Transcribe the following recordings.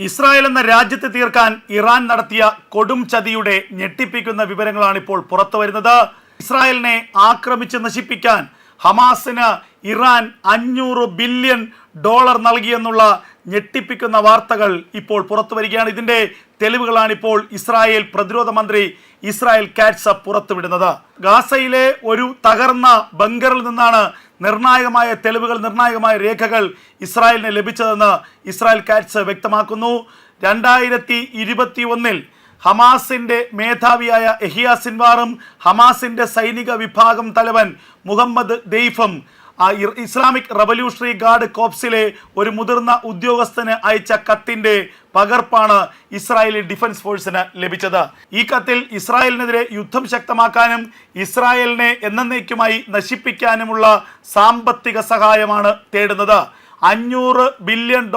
Israel എന്ന രാജ്യത്തെ തീർക്കാൻ ഇറാൻ നടത്തിയ കൊടും ചതിയുടെ ഞെട്ടിപ്പിക്കുന്ന വിവരങ്ങളാണ് ഇപ്പോൾ പുറത്തു വരുന്നത്. ഇസ്രായേലിനെ ആക്രമിച്ച് നശിപ്പിക്കാൻ ഹമാസിന് ഇറാൻ $500 ബില്യൺ നൽകിയെന്നുള്ള ഞെട്ടിപ്പിക്കുന്ന വാർത്തകൾ ഇപ്പോൾ പുറത്തു വരികയാണ്. ഇതിന്റെ തെളിവുകളാണ് ഇപ്പോൾ ഇസ്രായേൽ പ്രതിരോധ മന്ത്രി ഇസ്രായേൽ കാറ്റ്സ് പുറത്തുവിടുന്നത്. ഗാസയിലെ ഒരു തകർന്ന ബങ്കറിൽ നിന്നാണ് നിർണായകമായ തെളിവുകൾ, നിർണായകമായ രേഖകൾ ഇസ്രായേലിന് ലഭിച്ചതെന്ന് ഇസ്രായേൽ കാറ്റ്സ് വ്യക്തമാക്കുന്നു. 2021 ഹമാസിന്റെ മേധാവിയായ യഹിയ സിൻവാറും ഹമാസിന്റെ സൈനിക വിഭാഗം തലവൻ മുഹമ്മദ് ദെയ്ഫും ഇസ്ലാമിക് റവല്യൂഷണറി ഗാർഡ് കോപ്സിലെ ഒരു മുതിർന്ന ഉദ്യോഗസ്ഥന് അയച്ച കത്തിന്റെ പകർപ്പാണ് ഇസ്രായേലി ഡിഫൻസ് ഫോഴ്സിന് ലഭിച്ചത്. ഈ കത്തിൽ ഇസ്രായേലിനെതിരെ യുദ്ധം ശക്തമാക്കാനും ഇസ്രായേലിനെ എന്നേക്കുമായി നശിപ്പിക്കാനുമുള്ള സാമ്പത്തിക സഹായമാണ് തേടുന്നത്. $500 ബില്യൺ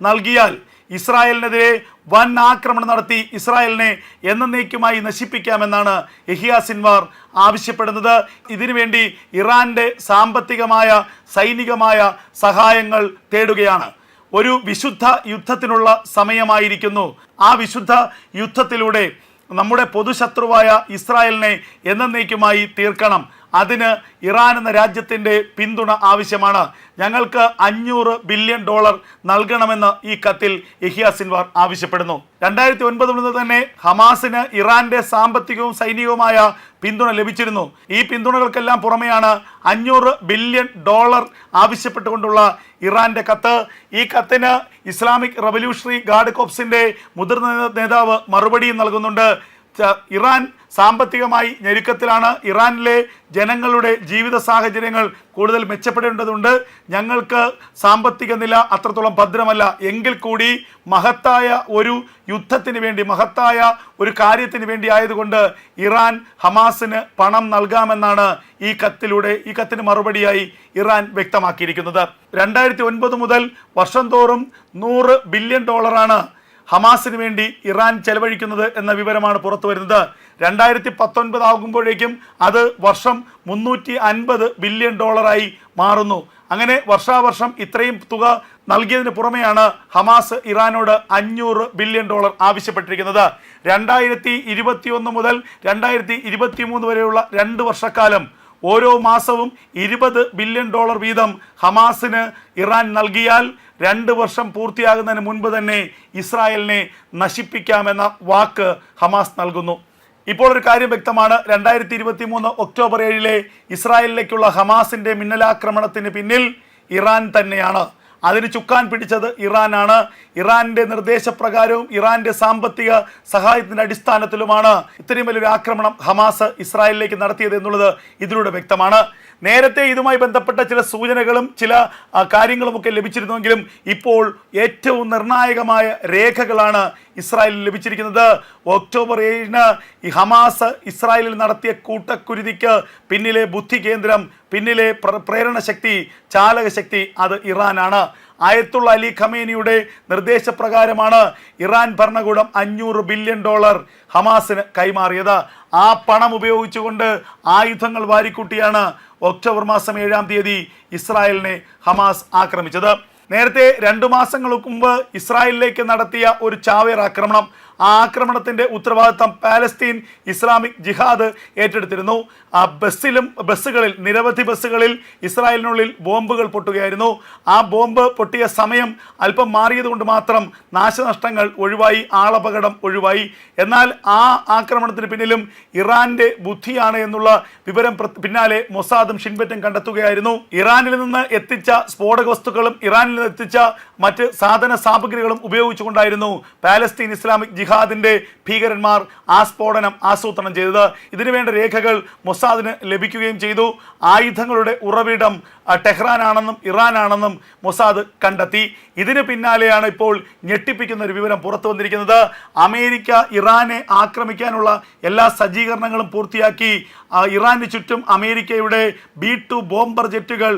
നൽകിയാൽ ഇസ്രായേലിനെതിരെ വൻ ആക്രമണം നടത്തി ഇസ്രായേലിനെ എന്നേക്കുമായി നശിപ്പിക്കാമെന്നാണ് യഹിയ സിൻവാർ ആവശ്യപ്പെടുന്നത്. ഇതിനുവേണ്ടി ഇറാന്റെ സാമ്പത്തികമായ സൈനികമായ സഹായങ്ങൾ തേടുകയാണ്. ഒരു വിശുദ്ധ യുദ്ധത്തിനുള്ള സമയമായിരിക്കുന്നു. ആ വിശുദ്ധ യുദ്ധത്തിലൂടെ നമ്മുടെ പൊതുശത്രുവായ ഇസ്രായേലിനെ എന്നേക്കുമായി തീർക്കണം. അതിന് ഇറാൻ എന്ന രാജ്യത്തിൻ്റെ പിന്തുണ ആവശ്യമാണ്. ഞങ്ങൾക്ക് $500 ബില്യൺ നൽകണമെന്ന് ഈ കത്തിൽ യഹിയ സിൻവാർ ആവശ്യപ്പെടുന്നു. 2009 മുതൽ തന്നെ ഹമാസിന് ഇറാന്റെ സാമ്പത്തികവും സൈനികവുമായ പിന്തുണ ലഭിച്ചിരുന്നു. ഈ പിന്തുണകൾക്കെല്ലാം പുറമെയാണ് $500 ബില്യൺ ആവശ്യപ്പെട്ടുകൊണ്ടുള്ള ഇറാന്റെ കത്ത്. ഈ കത്തിന് ഇസ്ലാമിക് റവല്യൂഷണറി ഗാർഡ് കോപ്സിന്റെ മുതിർന്ന നേതാവ് മറുപടിയും നൽകുന്നുണ്ട്. ഇറാൻ സാമ്പത്തികമായി ഞെരുക്കത്തിലാണ്. ഇറാനിലെ ജനങ്ങളുടെ ജീവിത സാഹചര്യങ്ങൾ കൂടുതൽ മെച്ചപ്പെടേണ്ടതുണ്ട്. ഞങ്ങൾക്ക് സാമ്പത്തിക നില അത്രത്തോളം ഭദ്രമല്ല. എങ്കിൽ കൂടി മഹത്തായ ഒരു യുദ്ധത്തിന് വേണ്ടി, മഹത്തായ ഒരു കാര്യത്തിന് വേണ്ടി ആയതുകൊണ്ട് ഇറാൻ ഹമാസിന് പണം നൽകാമെന്നാണ് ഈ കത്തിന് മറുപടിയായി ഇറാൻ വ്യക്തമാക്കിയിരിക്കുന്നത്. 2009 മുതൽ വർഷം തോറും $100 ബില്യൺ ഹമാസിന് വേണ്ടി ഇറാൻ ചെലവഴിക്കുന്നത് എന്ന വിവരമാണ് പുറത്തു വരുന്നത്. 2019 ആകുമ്പോഴേക്കും അത് വർഷം $350 ബില്യൺ മാറുന്നു. അങ്ങനെ വർഷാവർഷം ഇത്രയും തുക നൽകിയതിന് പുറമെയാണ് ഹമാസ് ഇറാനോട് $500 ബില്യൺ ആവശ്യപ്പെട്ടിരിക്കുന്നത്. 2021 മുതൽ 2023 വരെയുള്ള 2 വർഷക്കാലം ഓരോ മാസവും $20 ബില്യൺ വീതം ഹമാസിന് ഇറാൻ നൽകിയാൽ 2 വർഷം പൂർത്തിയാകുന്നതിന് മുൻപ് തന്നെ ഇസ്രായേലിനെ നശിപ്പിക്കാമെന്ന വാക്ക് ഹമാസ് നൽകുന്നു. ഇപ്പോൾ ഒരു കാര്യം വ്യക്തമാണ്. 2023 ഒക്ടോബർ 7 ഇസ്രായേലിലേക്കുള്ള ഹമാസിന്റെ മിന്നലാക്രമണത്തിന് പിന്നിൽ ഇറാൻ തന്നെയാണ്. അതിന് ചുക്കാൻ പിടിച്ചത് ഇറാനാണ്. ഇറാന്റെ നിർദ്ദേശപ്രകാരവും ഇറാന്റെ സാമ്പത്തിക സഹായത്തിന്റെ അടിസ്ഥാനത്തിലുമാണ് ഇത്രയും വലിയൊരു ആക്രമണം ഹമാസ് ഇസ്രായേലിലേക്ക് നടത്തിയത് എന്നുള്ളത് ഇതിലൂടെ വ്യക്തമാണ്. നേരത്തെ ഇതുമായി ബന്ധപ്പെട്ട ചില സൂചനകളും ചില കാര്യങ്ങളുമൊക്കെ ലഭിച്ചിരുന്നുവെങ്കിലും ഇപ്പോൾ ഏറ്റവും നിർണായകമായ രേഖകളാണ് ഇസ്രായേലിൽ ലഭിച്ചിരിക്കുന്നത്. ഒക്ടോബർ 7 ഈ ഹമാസ് ഇസ്രായേലിൽ നടത്തിയ കൂട്ടക്കുരുതിക്ക് പിന്നിലെ ബുദ്ധി കേന്ദ്രം, പിന്നിലെ പ്രേരണ ശക്തി, ചാലക ശക്തി അത് ഇറാനാണ്. ആയത്തുള്ള അലി ഖമേനിയുടെ നിർദ്ദേശപ്രകാരമാണ് ഇറാൻ ഭരണകൂടം $500 ബില്യൺ ഹമാസിന് കൈമാറിയത്. ആ പണം ഉപയോഗിച്ചുകൊണ്ട് ആയുധങ്ങൾ വാരിക്കൂട്ടിയാണ് ഒക്ടോബർ മാസം 7 ഇസ്രായേലിനെ ഹമാസ് ആക്രമിച്ചത്. നേരത്തെ 2 മാസങ്ങൾക്ക് മുമ്പ് ഇസ്രായേലിലേക്ക് നടത്തിയ ഒരു ചാവേർ ആക്രമണം, ആ ആക്രമണത്തിന്റെ ഉത്തരവാദിത്തം പാലസ്തീൻ ഇസ്ലാമിക് ജിഹാദ് ഏറ്റെടുത്തിരുന്നു. ബസ്സുകളിൽ നിരവധി ബസ്സുകളിൽ ഇസ്രായേലിനുള്ളിൽ ബോംബുകൾ പൊട്ടുകയായിരുന്നു. ആ ബോംബ് പൊട്ടിയ സമയം അല്പം മാറിയത് കൊണ്ട് മാത്രം നാശനഷ്ടങ്ങൾ ഒഴിവായി, ആളപകടം ഒഴിവായി. എന്നാൽ ആ ആക്രമണത്തിന് പിന്നിലും ഇറാന്റെ ബുദ്ധിയാണ് എന്നുള്ള വിവരം പിന്നാലെ മൊസാദും ഷിൻബെറ്റും കണ്ടെത്തുകയായിരുന്നു. ഇറാനിൽ നിന്ന് എത്തിച്ച സ്ഫോടക വസ്തുക്കളും ഇറാനിൽ നിന്ന് എത്തിച്ച മറ്റ് സാധന സാമഗ്രികളും ഉപയോഗിച്ചുകൊണ്ടായിരുന്നു പാലസ്തീൻ ഇസ്ലാമിക് ജിഹാദിന്റെ ഭീകരന്മാർ ആ സ്ഫോടനം ആസൂത്രണം ചെയ്തത്. ഇതിനുവേണ്ട രേഖകൾ മൊസാദിന് ലഭിക്കുകയും ചെയ്തു. ആയുധങ്ങളുടെ ഉറവിടം ടെഹ്റാനാണെന്നും ഇറാനാണെന്നും മൊസാദ് കണ്ടെത്തി. ഇതിന് പിന്നാലെയാണ് ഇപ്പോൾ ഞെട്ടിപ്പിക്കുന്ന ഒരു വിവരം പുറത്തു വന്നിരിക്കുന്നത്. അമേരിക്ക ഇറാനെ ആക്രമിക്കാനുള്ള എല്ലാ സജ്ജീകരണങ്ങളും പൂർത്തിയാക്കി. ഇറാന് ചുറ്റും അമേരിക്കയുടെ B-2 ബോംബർ ജെറ്റുകൾ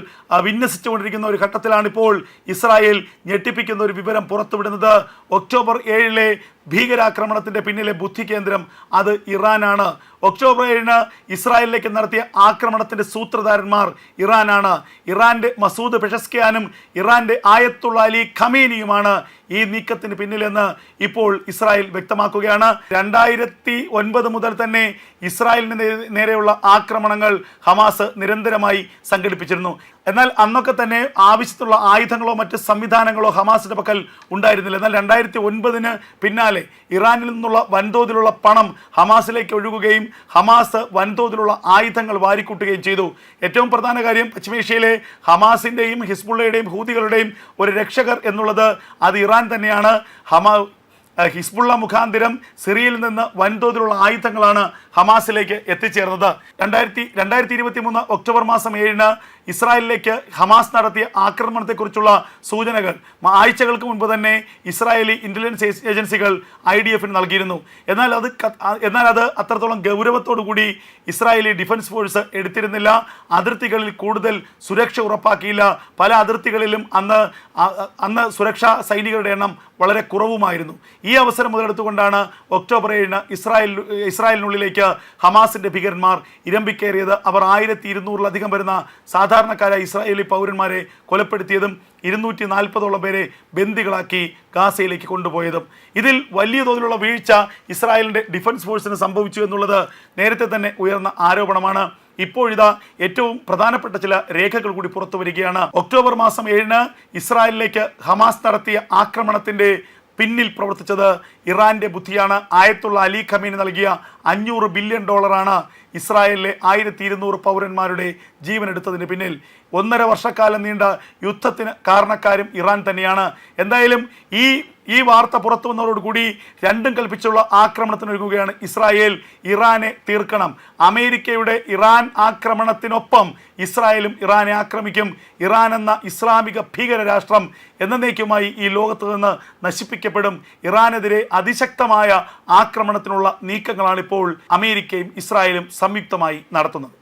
വിന്യസിച്ചുകൊണ്ടിരിക്കുന്ന ഒരു ഘട്ടത്തിലാണ് ഇപ്പോൾ ഇസ്രായേൽ ഞെട്ടിപ്പിക്കുന്ന ഒരു വിവരം പുറത്തുവിടുന്നത്. ഒക്ടോബർ 7 ഭീകരാക്രമണത്തിന്റെ പിന്നിലെ ബുദ്ധി കേന്ദ്രം അത് ഇറാനാണ്. ഒക്ടോബർ 7 ഇസ്രായേലിലേക്ക് നടത്തിയ ആക്രമണത്തിന്റെ സൂത്രധാരന്മാർ ഇറാനാണ്. ഇറാന്റെ മസൂദ് പെഷസ്കിയാനും ഇറാന്റെ ആയത്തുള്ള അലി ഖമേനിയുമാണ് ഈ നീക്കത്തിന് പിന്നിലെന്ന് ഇപ്പോൾ ഇസ്രായേൽ വ്യക്തമാക്കുകയാണ്. 2009 മുതൽ തന്നെ ഇസ്രായേലിന് നേരെയുള്ള ആക്രമണങ്ങൾ ഹമാസ് നിരന്തരമായി സംഘടിപ്പിച്ചിരുന്നു. എന്നാൽ അന്നൊക്കെ തന്നെ ആവശ്യത്തിലുള്ള ആയുധങ്ങളോ മറ്റ് സംവിധാനങ്ങളോ ഹമാസിന്റെ പക്കൽ ഉണ്ടായിരുന്നില്ല. എന്നാൽ 2009 പിന്നാലെ ഇറാനിൽ നിന്നുള്ള വൻതോതിലുള്ള പണം ഹമാസിലേക്ക് ഒഴുകുകയും ഹമാസ് വൻതോതിലുള്ള ആയുധങ്ങൾ വാരിക്കൂട്ടുകയും ചെയ്തു. ഏറ്റവും പ്രധാന കാര്യം, പശ്ചിമേഷ്യയിലെ ഹമാസിൻ്റെയും ഹിസ്ബുള്ളയുടെയും ഹൂതികളുടെയും ഒരു രക്ഷകർ എന്നുള്ളത് അത് ഇറാൻ തന്നെയാണ്. ഹിസ്ബുള്ള മുഖാന്തിരം സിറിയയിൽ നിന്ന് വൻതോതിലുള്ള ആയുധങ്ങളാണ് ഹമാസിലേക്ക് എത്തിച്ചേർന്നത്. 2023 ഒക്ടോബർ 7 ഇസ്രായേലിലേക്ക് ഹമാസ് നടത്തിയ ആക്രമണത്തെക്കുറിച്ചുള്ള സൂചനകൾ ആഴ്ചകൾക്ക് മുൻപ് തന്നെ ഇസ്രായേലി ഇന്റലിജൻസ് ഏജൻസികൾ IDF നൽകിയിരുന്നു. എന്നാൽ അത് അത്രത്തോളം ഗൗരവത്തോടുകൂടി ഇസ്രായേലി ഡിഫൻസ് ഫോഴ്സ് എടുത്തിരുന്നില്ല. അതിർത്തികളിൽ കൂടുതൽ സുരക്ഷ ഉറപ്പാക്കിയില്ല. പല അതിർത്തികളിലും അന്ന് സുരക്ഷാ സൈനികരുടെ എണ്ണം വളരെ കുറവുമായിരുന്നു. ഈ അവസരം മുതലെടുത്തുകൊണ്ടാണ് ഒക്ടോബർ 7 ഇസ്രായേലിനുള്ളിലേക്ക് ഹമാസിന്റെ ഭീകരന്മാർ ഇരമ്പിക്കയറിയത്. അവർ 1200-ലധികം വരുന്ന സാധാരണക്കാരായ ഇസ്രായേലി പൗരന്മാരെ കൊലപ്പെടുത്തിയതും 240ഓളം പേരെ ബന്ദികളാക്കി ഗാസയിലേക്ക് കൊണ്ടുപോയതും. ഇതിൽ വലിയ തോതിലുള്ള വീഴ്ച ഇസ്രായേലിന്റെ ഡിഫൻസ് ഫോഴ്സിന് സംഭവിച്ചു എന്നുള്ളത് നേരത്തെ തന്നെ ഉയർന്ന ആരോപണമാണ്. ഇപ്പോഴിതാ ഏറ്റവും പ്രധാനപ്പെട്ട ചില രേഖകൾ കൂടി പുറത്തു വരികയാണ്. ഒക്ടോബർ 7 ഇസ്രായേലിലേക്ക് ഹമാസ് നടത്തിയ ആക്രമണത്തിന്റെ പിന്നിൽ പ്രവർത്തിച്ചത് ഇറാന്റെ ബുദ്ധിയാണ്. ആയത്തുള്ള അലി ഖമേനി നൽകിയ $500 ബില്യൺ ഇസ്രായേലിലെ 1200 പൗരന്മാരുടെ ജീവനെടുത്തതിന് പിന്നിൽ. 1.5 വർഷക്കാലം നീണ്ട യുദ്ധത്തിന് കാരണക്കാരും ഇറാൻ തന്നെയാണ്. എന്തായാലും ഈ വാർത്ത പുറത്തു വന്നതോടുകൂടി രണ്ടും കൽപ്പിച്ചുള്ള ആക്രമണത്തിനൊരുങ്ങുകയാണ് ഇസ്രായേൽ. ഇറാനെ തീർക്കണം. അമേരിക്കയുടെ ഇറാൻ ആക്രമണത്തിനൊപ്പം ഇസ്രായേലും ഇറാനെ ആക്രമിക്കും. ഇറാൻ എന്ന ഇസ്ലാമിക ഭീകര രാഷ്ട്രം എന്നേക്കുമായി ഈ ലോകത്ത് നിന്ന് നശിപ്പിക്കപ്പെടും. ഇറാനെതിരെ അതിശക്തമായ ആക്രമണത്തിനുള്ള നീക്കങ്ങളാണിപ്പോൾ അമേരിക്കയും ഇസ്രായേലും സംയുക്തമായി നടത്തുന്നത്.